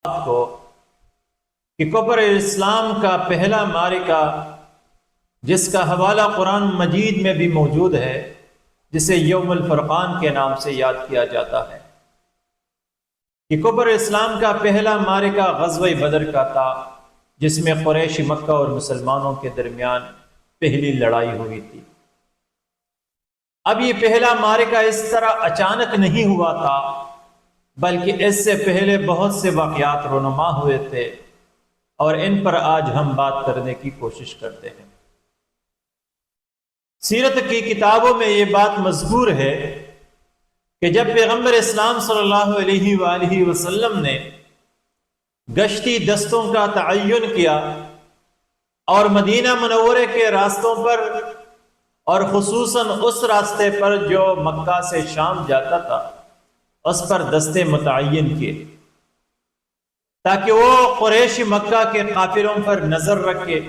کو کہ کفر اسلام کا پہلا معرکہ جس کا حوالہ قرآن مجید میں بھی موجود ہے، جسے یوم الفرقان کے نام سے یاد کیا جاتا ہے، کہ کفر اسلام کا پہلا معرکہ غزوہ بدر کا تھا، جس میں قریش مکہ اور مسلمانوں کے درمیان پہلی لڑائی ہوئی تھی۔ اب یہ پہلا معرکہ اس طرح اچانک نہیں ہوا تھا، بلکہ اس سے پہلے بہت سے واقعات رونما ہوئے تھے، اور ان پر آج ہم بات کرنے کی کوشش کرتے ہیں۔ سیرت کی کتابوں میں یہ بات مذکور ہے کہ جب پیغمبر اسلام صلی اللہ علیہ وآلہ وسلم نے گشتی دستوں کا تعین کیا اور مدینہ منورے کے راستوں پر، اور خصوصاً اس راستے پر جو مکہ سے شام جاتا تھا، اس پر دستے متعین کیے تاکہ وہ قریش مکہ کے قافلوں پر نظر رکھے